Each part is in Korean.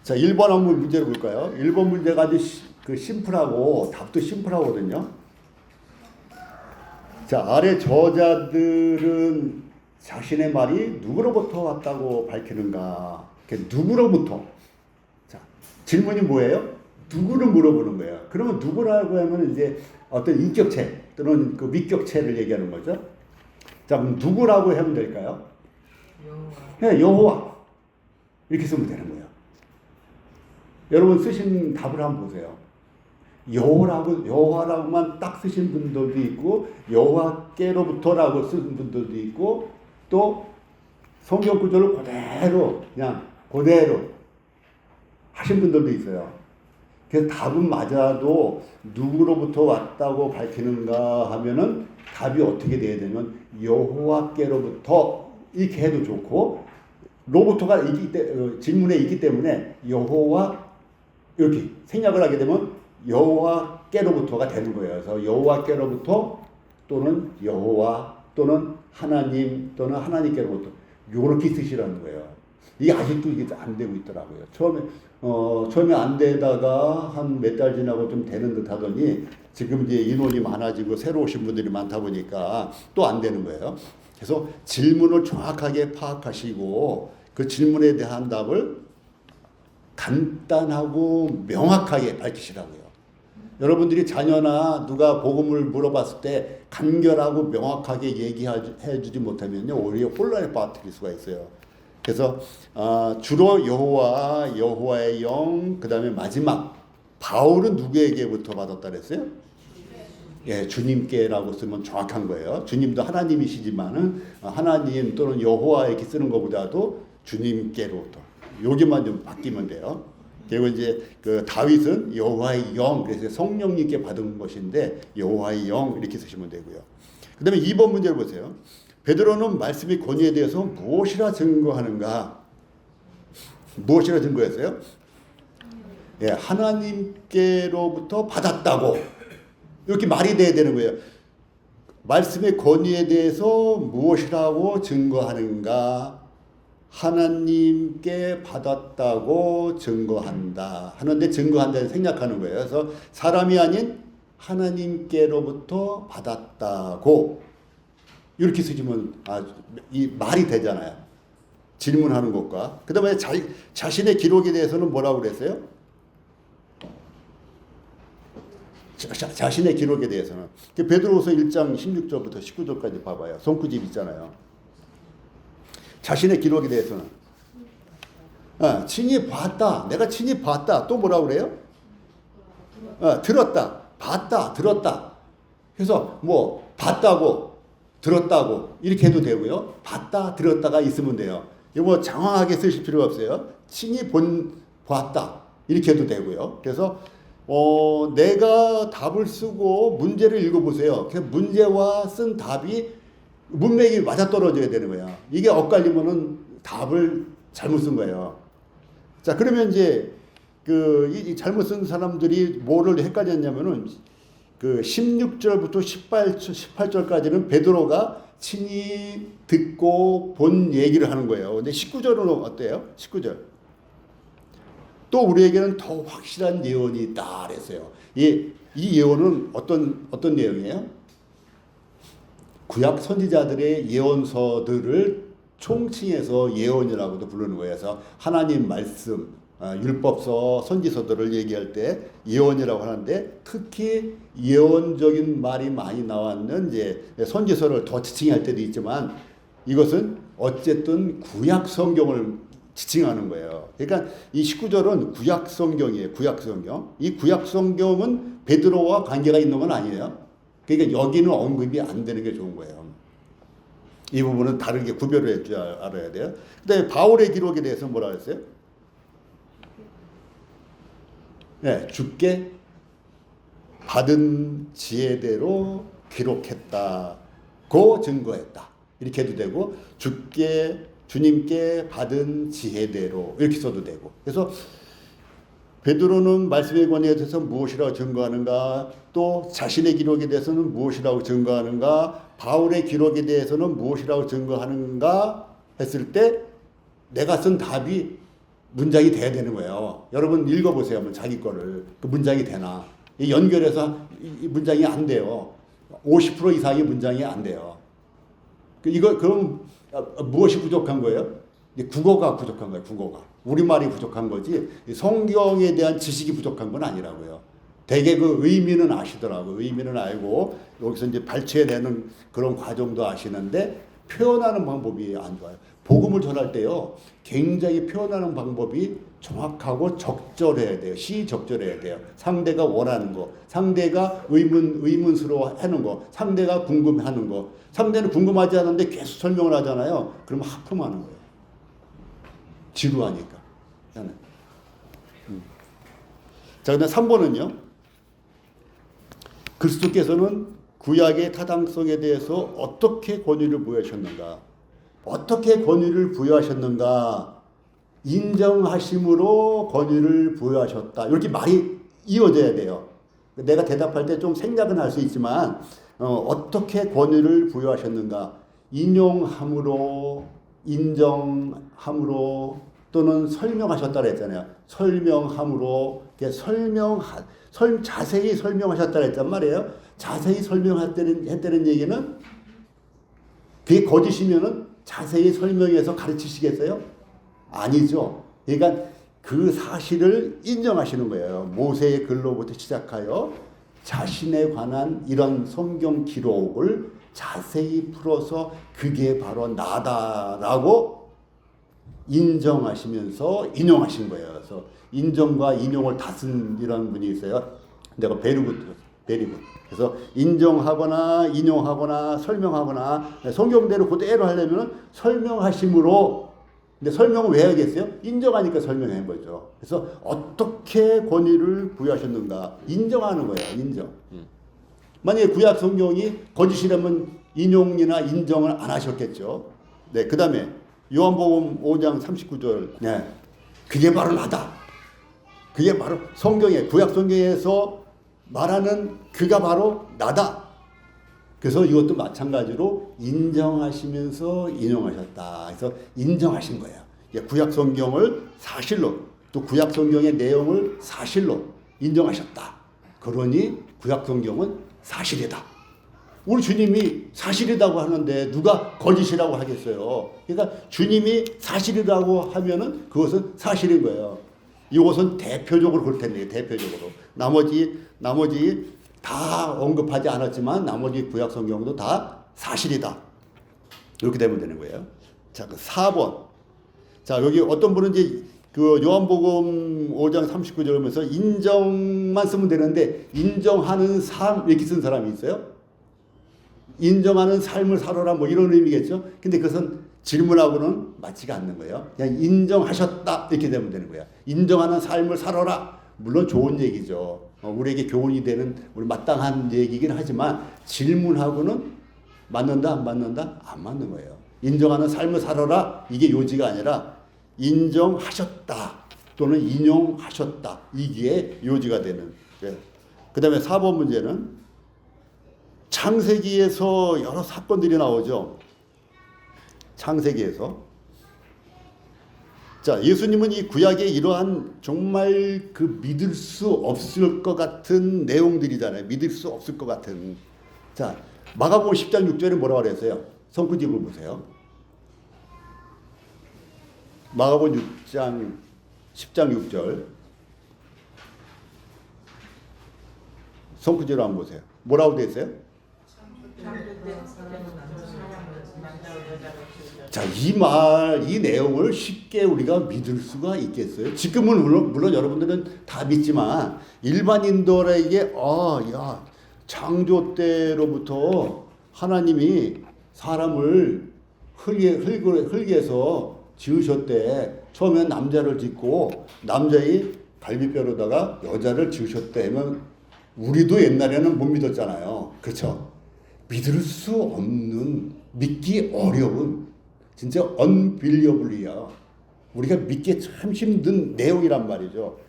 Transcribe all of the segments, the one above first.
자, 1번 한번 문제를 볼까요? 1번 문제가 아주 심플하고 답도 심플하거든요. 자, 아래 저자들은 자신의 말이 누구로부터 왔다고 밝히는가? 누구로부터? 자, 질문이 뭐예요? 누구를 물어보는 거예요. 그러면 누구라고 하면 이제 어떤 인격체 또는 그 위격체를 얘기하는 거죠. 자, 그럼 누구라고 하면 될까요? 네, 여호와. 이렇게 쓰면 되는 거예요. 여러분 쓰신 답을 한번 보세요. 여호와라고만 딱 쓰신 분들도 있고, 여호와께로부터라고 쓴 분들도 있고, 또 성경 구조를 그대로 하신 분들도 있어요. 그래서 답은 맞아도 누구로부터 왔다고 밝히는가 하면은 답이 어떻게 돼야 되면 여호와께로부터 이렇게 해도 좋고, 로부터가 질문에 있기 때문에 여호와 이렇게 생략을 하게 되면 여호와께로부터가 되는 거예요. 그래서 여호와께로부터 또는 여호와 또는 하나님 또는 하나님께로부터 이렇게 쓰시라는 거예요. 이게 아직도 이게 안 되고 있더라고요. 처음에 안 되다가 한 몇 달 지나고 좀 되는 듯 하더니 지금 이제 인원이 많아지고 새로 오신 분들이 많다 보니까 또 안 되는 거예요. 그래서 질문을 정확하게 파악하시고 그 질문에 대한 답을 간단하고 명확하게 밝히시라고요. 여러분들이 자녀나 누가 복음을 물어봤을 때 간결하고 명확하게 얘기해 주지 못하면요, 오히려 혼란에 빠뜨릴 수가 있어요. 그래서 주로 여호와의 영, 그 다음에 마지막 바울은 누구에게부터 받았다 그랬어요? 예, 주님께라고 쓰면 정확한 거예요. 주님도 하나님이시지만은 하나님 또는 여호와 이렇게 쓰는 것보다도 주님께로부터 여기만 좀 바뀌면 돼요. 그리고 이제 그 다윗은 여호와의 영, 그래서 성령님께 받은 것인데 여호와의 영 이렇게 쓰시면 되고요. 그다음에 2번 문제를 보세요. 베드로는 말씀의 권위에 대해서 무엇이라 증거하는가? 무엇이라 증거했어요? 예, 하나님께로부터 받았다고 이렇게 말이 돼야 되는 거예요. 말씀의 권위에 대해서 무엇이라고 증거하는가? 하나님께 받았다고 증거한다 하는데 증거한다는 생략하는 거예요. 그래서 사람이 아닌 하나님께로부터 받았다고 이렇게 쓰시면 이 말이 되잖아요. 질문하는 것과 그 다음에 자신의 기록에 대해서는 뭐라고 그랬어요? 자신의 기록에 대해서는 베드로후서 1장 16절부터 19절까지 봐봐요. 손구집 있잖아요. 자신의 기록에 대해서는 친히 봤다. 내가 친히 봤다. 또 뭐라고 그래요? 들었다. 봤다. 들었다. 그래서 뭐 봤다고 들었다고 이렇게 해도 되고요. 봤다. 들었다가 있으면 돼요. 이거 뭐 장황하게 쓰실 필요가 없어요. 친히 봤다. 이렇게 해도 되고요. 그래서 내가 답을 쓰고 문제를 읽어보세요. 그 문제와 쓴 답이 문맥이 맞아떨어져야 되는 거야. 이게 엇갈리면은 답을 잘못 쓴 거예요. 자, 그러면 이제 이 잘못 쓴 사람들이 뭐를 헷갈렸냐면은 그 16절부터 18절까지는 베드로가 친히 듣고 본 얘기를 하는 거예요. 근데 19절은 어때요? 19절. 또 우리에게는 더 확실한 예언이 있다 그랬어요. 이 예언은 어떤 내용이에요? 구약 선지자들의 예언서들을 총칭해서 예언이라고도 부르는 거예요. 그래서 하나님 말씀, 율법서, 선지서들을 얘기할 때 예언이라고 하는데 특히 예언적인 말이 많이 나왔는 이제 선지서를 더 지칭할 때도 있지만 이것은 어쨌든 구약 성경을 지칭하는 거예요. 그러니까 이 19절은 구약 성경이에요. 구약 성경. 이 구약 성경은 베드로와 관계가 있는 건 아니에요. 그러니까 여기는 언급이 안 되는 게 좋은 거예요. 이 부분은 다르게 구별을 할 줄 알아야 돼요. 근데 바울의 기록에 대해서 뭐라 그랬어요? 네, 주께 받은 지혜대로 기록했다고 증거했다. 이렇게 해도 되고 주님께 받은 지혜대로 이렇게 써도 되고. 그래서 베드로는 말씀의 권위에 대해서 무엇이라고 증거하는가? 또 자신의 기록에 대해서는 무엇이라고 증거하는가? 바울의 기록에 대해서는 무엇이라고 증거하는가? 했을 때 내가 쓴 답이 문장이 돼야 되는 거예요. 여러분 읽어보세요. 한번 자기 거를. 그 문장이 되나. 연결해서 이 문장이 안 돼요. 50% 이상의 문장이 안 돼요. 그럼 무엇이 부족한 거예요? 국어가 부족한 거예요. 국어가. 우리말이 부족한 거지 성경에 대한 지식이 부족한 건 아니라고요. 대개 그 의미는 아시더라고요. 의미는 알고 여기서 이제 발췌되는 그런 과정도 아시는데 표현하는 방법이 안 좋아요. 복음을 전할 때요. 굉장히 표현하는 방법이 정확하고 적절해야 돼요. 시적절해야 돼요. 상대가 원하는 거, 상대가 의문스러워 하는 거, 상대가 궁금해하는 거. 상대는 궁금하지 않은데 계속 설명을 하잖아요. 그러면 하품하는 거예요. 지루하니까. 자, 근데 3번은요. 그리스도께서는 구약의 타당성에 대해서 어떻게 권위를 부여하셨는가? 어떻게 권위를 부여하셨는가? 인정하심으로 권위를 부여하셨다. 이렇게 말이 이어져야 돼요. 내가 대답할 때 좀 생략은 할 수 있지만 어떻게 권위를 부여하셨는가? 인용함으로, 인정함으로 또는 설명하셨다 그랬잖아요. 설명함으로, 자세히 설명하셨다 그랬단 말이에요. 자세히 설명했다는 얘기는 그게 거짓이면은 자세히 설명해서 가르치시겠어요? 아니죠. 그러니까 그 사실을 인정하시는 거예요. 모세의 글로부터 시작하여 자신에 관한 이런 성경 기록을 자세히 풀어서 그게 바로 나다라고 인정하시면서 인용하신 거예요. 그래서 인정과 인용을 다 쓴 이런 분이 있어요. 내가 베리굿. 그래서 인정하거나 인용하거나 설명하거나 성경대로 그대로 하려면 설명하심으로. 근데 설명을 왜 하겠어요? 인정하니까 설명한 거죠. 그래서 어떻게 권위를 부여하셨는가 인정하는 거예요. 인정. 만약에 구약 성경이 거짓이라면 인용이나 인정을 안 하셨겠죠. 네, 그 다음에 요한복음 5장 39절. 네, 그게 바로 나다. 그게 바로 구약 성경에서 말하는 그가 바로 나다. 그래서 이것도 마찬가지로 인정하시면서 인용하셨다. 그래서 인정하신 거예요. 구약 성경을 사실로, 또 구약 성경의 내용을 사실로 인정하셨다. 그러니 구약 성경은 사실이다. 우리 주님이 사실이라고 하는데 누가 거짓이라고 하겠어요. 그러니까 주님이 사실이라고 하면은 그것은 사실인 거예요. 이것은 대표적으로 그럴 텐데, 대표적으로. 나머지 다 언급하지 않았지만 나머지 구약 성경도 다 사실이다. 이렇게 되면 되는 거예요. 자, 4번. 자, 여기 어떤 분은 이제 그 요한복음 5장 39절 보면서 인정만 쓰면 되는데 인정하는 삶 이렇게 쓴 사람이 있어요. 인정하는 삶을 살아라 뭐 이런 의미겠죠. 근데 그것은 질문하고는 맞지가 않는 거예요. 그냥 인정하셨다 이렇게 되면 되는 거예요. 인정하는 삶을 살아라. 물론 좋은 얘기죠. 우리에게 교훈이 되는 우리 마땅한 얘기긴 하지만 질문하고는 맞는다 안 맞는다? 안 맞는 거예요. 인정하는 삶을 살아라 이게 요지가 아니라 인정하셨다 또는 인용하셨다 이게 요지가 되는. 그 다음에 4번 문제는 창세기에서 여러 사건들이 나오죠. 창세기에서. 자, 예수님은 이 구약에 이러한 정말 그 믿을 수 없을 것 같은 내용들이잖아요. 믿을 수 없을 것 같은. 자, 마가복음 10장 6절에 뭐라고 그랬어요? 성구집을 보세요. 마가복음 10장 6절. 성구집을 한번 보세요. 뭐라고 돼 있어요? 자, 이 내용을 쉽게 우리가 믿을 수가 있겠어요? 지금은 물론 여러분들은 다 믿지만 일반인들에게 창조 때로부터 하나님이 사람을 흙에서 지으셨대. 처음엔 남자를 짓고 남자의 갈비뼈로다가 여자를 지으셨대 하면 우리도 옛날에는 못 믿었잖아요. 그렇죠? 믿을 수 없는, 믿기 어려운, 진짜 unbelievable이야. 우리가 믿기 참 힘든 내용이란 말이죠.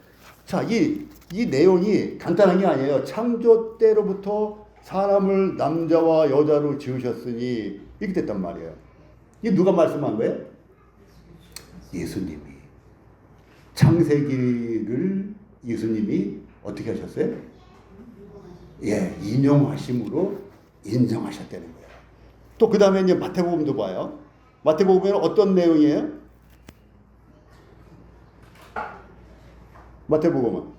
자, 이 내용이 간단한 게 아니에요. 창조 때로부터 사람을 남자와 여자로 지으셨으니 이렇게 됐단 말이에요. 이게 누가 말씀한 거예요? 예수님이. 창세기를 예수님이 어떻게 하셨어요? 예, 인용하심으로 인정하셨다는 거예요. 또 그 다음에 이제 마태복음도 봐요. 마태복음에는 어떤 내용이에요? 마태복음은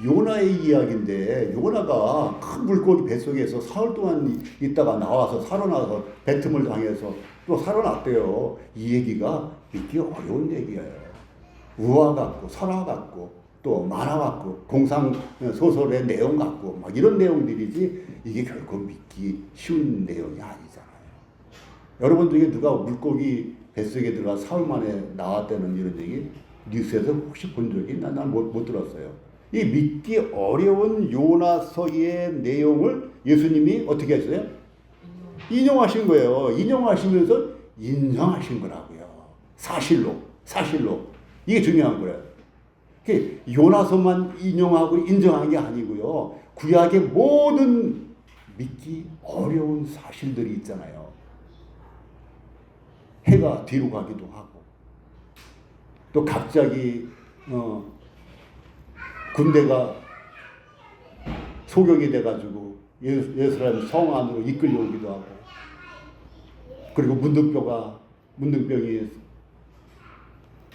요나의 이야기인데, 요나가 큰 물고기 뱃속에서 사흘 동안 있다가 나와서 살아나서 뱉음을 당해서 또 살아났대요. 이 얘기가 믿기 어려운 얘기예요. 우화 같고 설화 같고 또 만화 같고 공상 소설의 내용 같고 막 이런 내용들이지, 이게 결코 믿기 쉬운 내용이 아니잖아요. 여러분 중에 누가 물고기 뱃속에 들어가 사흘 만에 나왔다는 이런 얘기 뉴스에서 혹시 본 적이 있나? 난 못 들었어요. 이 믿기 어려운 요나서의 내용을 예수님이 어떻게 했어요? 인용하신 거예요. 인용하시면서 인정하신 거라고요. 사실로. 이게 중요한 거예요. 요나서만 인용하고 인정한 게 아니고요. 구약의 모든 믿기 어려운 사실들이 있잖아요. 해가 뒤로 가기도 하고, 또 갑자기 군대가 소경이 돼가지고 예루살렘 성 안으로 이끌려오기도 하고, 그리고 문둥병이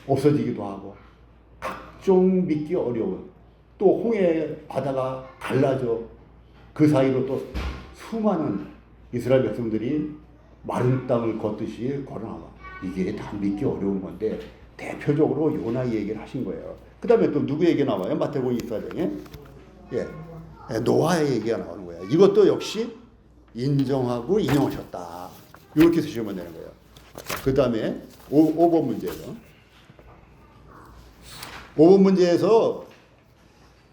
없어지기도 하고, 각종 믿기 어려운, 또 홍해 바다가 갈라져 그 사이로 또 수많은 이스라엘 백성들이 마른 땅을 걷듯이 걸어나와. 이게 다 믿기 어려운 건데 대표적으로 요나 얘기를 하신 거예요. 그 다음에 또 누구 얘기 나와요? 마태복음 24장에 노아의 얘기가 나오는 거예요. 이것도 역시 인정하고 인용하셨다. 이렇게 쓰시면 되는 거예요. 그 다음에 5번 문제죠. 5번 문제에서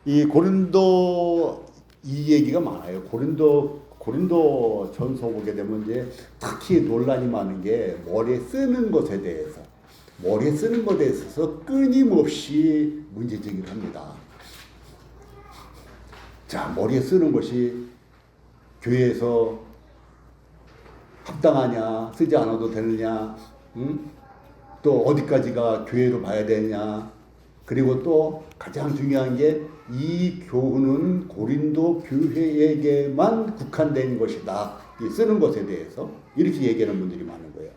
이 고린도 이 얘기가 많아요. 고린도 전서 보게 되면 이제 특히 논란이 많은 게 머리에 쓰는 것에 대해서. 머리에 쓰는 것에 있어서 끊임없이 문제제기를 합니다. 자, 머리에 쓰는 것이 교회에서 합당하냐, 쓰지 않아도 되느냐, 또 어디까지가 교회로 봐야 되느냐, 그리고 또 가장 중요한 게 이 교훈은 고린도 교회에게만 국한된 것이다. 이 쓰는 것에 대해서 이렇게 얘기하는 분들이 많은 거예요.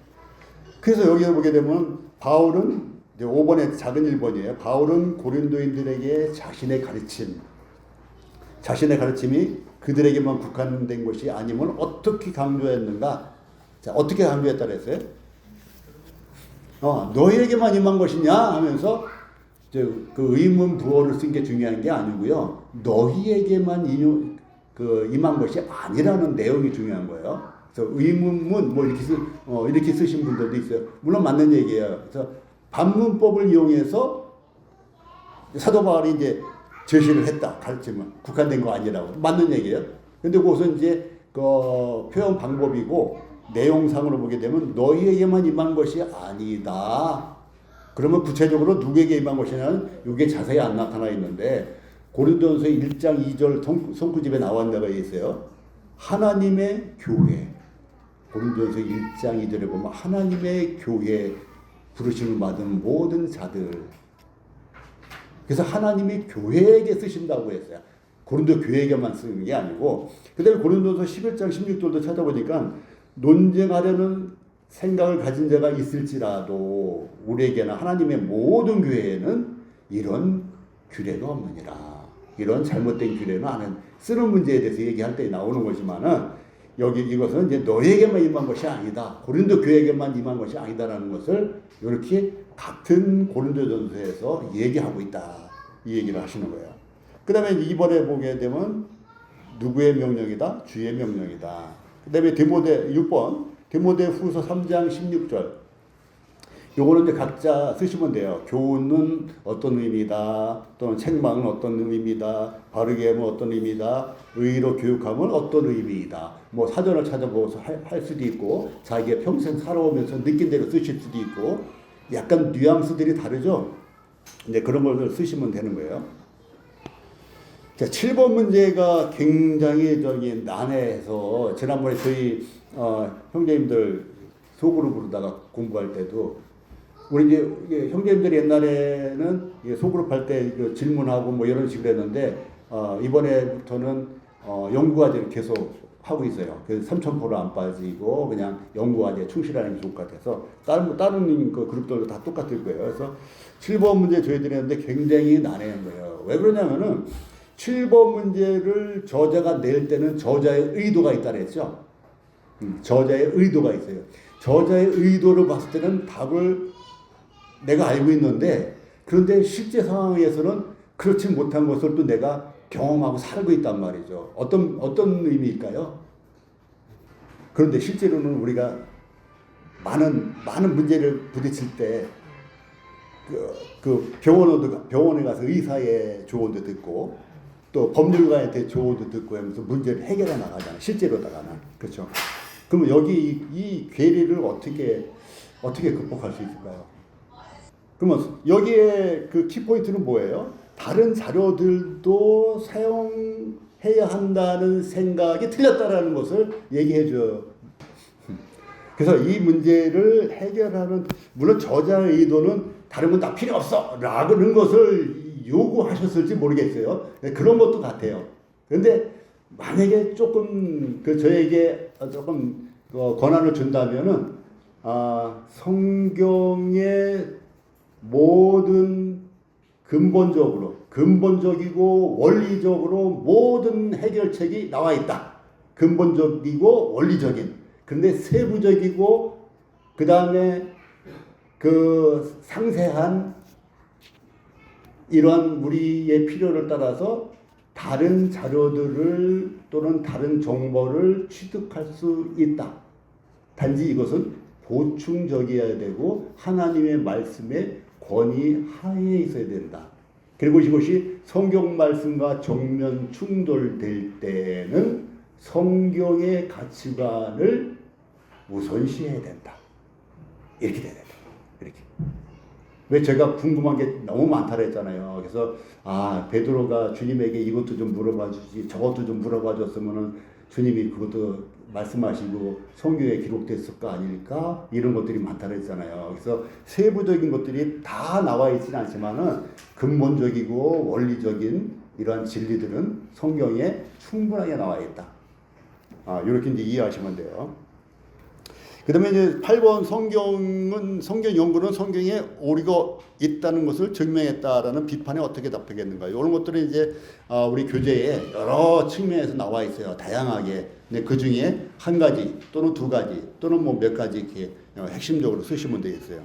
그래서 여기에 보게 되면 바울은 이제 5번에 작은 1번이에요. 바울은 고린도인들에게 자신의 가르침이 그들에게만 국한된 것이 아니면 어떻게 강조했는가? 자, 어떻게 강조했다 그랬어요? 너희에게만 임한 것이냐 하면서 그 의문 부호를 쓴 게 중요한 게 아니고요. 너희에게만 임한 것이 아니라는 내용이 중요한 거예요. 그래서 의문문 이렇게 쓰신 분들도 있어요. 물론 맞는 얘기예요. 그래서 반문법을 이용해서 사도 바울이 이제 제시를 했다. 가르침은 국한된 거 아니라고 맞는 얘기예요. 근데 그것은 이제 그 표현 방법이고 내용상으로 보게 되면 너희에게만 임한 것이 아니다. 그러면 구체적으로 누구에게 임한 것이냐는 이게 자세히 안 나타나 있는데 고린도전서 1장 2절 손구집에 나온 데가 있어요. 하나님의 교회. 고린도전서 1장 2절에 보면 하나님의 교회 부르심을 받은 모든 자들. 그래서 하나님이 교회에게 쓰신다고 했어요. 고린도 교회에게만 쓰는 게 아니고. 그 다음에 고린도전서 11장 16절도 찾아보니까 논쟁하려는 생각을 가진 자가 있을지라도 우리에게는 하나님의 모든 교회에는 이런 규례가 없느니라. 이런 잘못된 규례는 안 쓰는 문제에 대해서 얘기할 때 나오는 거지만은 여기 이것은 이제 너에게만 임한 것이 아니다. 고린도 교회에게만 임한 것이 아니다라는 것을 이렇게 같은 고린도전서에서 얘기하고 있다. 이 얘기를 하시는 거예요. 그 다음에 이번에 보게 되면 누구의 명령이다? 주의 명령이다. 그 다음에 디모데 6번 디모데후서 3장 16절. 요거는 이제 각자 쓰시면 돼요. 교훈은 어떤 의미다. 또는 책망은 어떤 의미다. 바르게 하면 어떤 의미다. 의로 교육하면 어떤 의미이다. 뭐 사전을 찾아보고서 할 수도 있고 자기가 평생 살아오면서 느낀 대로 쓰실 수도 있고 약간 뉘앙스들이 다르죠. 이제 그런 걸 쓰시면 되는 거예요. 자, 7번 문제가 굉장히 난해해서 지난번에 저희 형제님들 소그룹으로다가 공부할 때도 우리 이제 이게 형제님들이 옛날에는 이게 소그룹 할 때 질문하고 뭐 이런 식으로 했는데 이번에부터는 연구과제를 계속 하고 있어요. 그래서 3,000% 안 빠지고 그냥 연구과제에 충실하는 게 좋을 것 같아서 다른 그 그룹들도 다 똑같을 거예요. 그래서 7번 문제 줘야되는데 굉장히 난해한 거예요. 왜 그러냐면은 7번 문제를 저자가 낼 때는 저자의 의도가 있다 그랬죠. 저자의 의도가 있어요. 저자의 의도를 봤을 때는 답을 내가 알고 있는데 그런데 실제 상황에서는 그렇지 못한 것을 또 내가 경험하고 살고 있단 말이죠. 어떤 의미일까요? 그런데 실제로는 우리가 많은 문제를 부딪힐 때 병원에 가서 의사의 조언도 듣고 또 법률가한테 조언도 듣고 하면서 문제를 해결해 나가잖아요. 실제로다가는. 그렇죠. 그러면 여기 이 괴리를 어떻게 극복할 수 있을까요? 그러면 여기에 그 키포인트는 뭐예요? 다른 자료들도 사용해야 한다는 생각이 틀렸다라는 것을 얘기해 줘요. 그래서 이 문제를 해결하는, 물론 저자의 의도는 다른 건 다 필요 없어 라는 것을 요구하셨을지 모르겠어요. 그런 것도 같아요. 그런데 만약에 조금 저에게 조금 권한을 준다면은 성경의 모든 근본적이고 원리적으로 모든 해결책이 나와 있다. 근본적이고 원리적인. 그런데 세부적이고 그 다음에 그 상세한 이러한 우리의 필요를 따라서 다른 자료들을 또는 다른 정보를 취득할 수 있다. 단지 이것은 보충적이어야 되고 하나님의 말씀에 권위 하에 있어야 된다. 그리고 이것이 성경 말씀과 정면 충돌될 때는 성경의 가치관을 우선시해야 된다. 이렇게 돼야 된다. 이렇게. 왜 제가 궁금한 게 너무 많다 그랬잖아요. 그래서 베드로가 주님에게 이것도 좀 물어봐 주지 저것도 좀 물어봐 줬으면은 주님이 그것도 말씀하시고 성경에 기록됐을 거 아닐까? 이런 것들이 많다 그랬잖아요. 그래서 세부적인 것들이 다 나와 있지는 않지만은 근본적이고 원리적인 이러한 진리들은 성경에 충분하게 나와 있다. 이렇게 이제 이해하시면 돼요. 그 다음에 이제 8번 성경 연구는 성경에 오류가 있다는 것을 증명했다라는 비판에 어떻게 답하겠는가. 이런 것들은 이제 우리 교재에 여러 측면에서 나와 있어요. 다양하게. 근데 그 중에 한 가지 또는 두 가지 또는 뭐 몇 가지 이렇게 핵심적으로 쓰시면 되겠어요.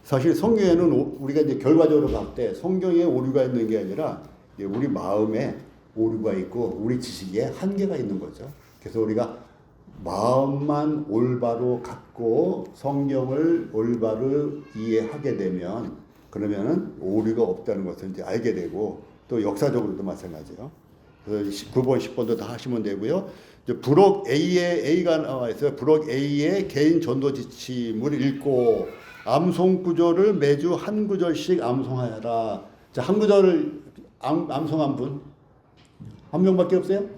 사실 성경에는 우리가 이제 결과적으로 봤을 때 성경에 오류가 있는 게 아니라 우리 마음에 오류가 있고 우리 지식에 한계가 있는 거죠. 그래서 우리가 마음만 올바로 갖고 성경을 올바로 이해하게 되면 그러면은 오류가 없다는 것을 이제 알게 되고 또 역사적으로도 마찬가지예요. 그래서 9번, 10번도 다 하시면 되고요. 부록 A가 나와 있어요. 부록 A의 개인 전도 지침을 읽고 암송 구절을 매주 한 구절씩 암송하여라. 자, 한 구절을 암송한 분? 한 명밖에 없어요?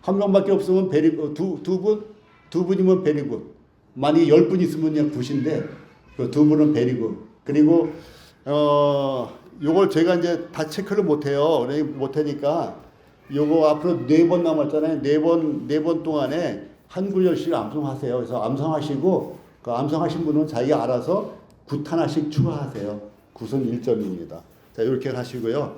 한 명밖에 없으면 베리굿, 두 분이면 베리굿. 만약에 10분 있으면 그냥 굿인데, 그 두 분은 베리굿. 그리고, 요걸 제가 이제 다 체크를 못해요. 못하니까, 요거 앞으로 4번 남았잖아요. 4번 동안에 한 구절씩 암송하세요. 그래서 암송하시고, 그 암송하신 분은 자기가 알아서 굿 하나씩 추가하세요. 굿은 1점입니다. 자, 이렇게 하시고요.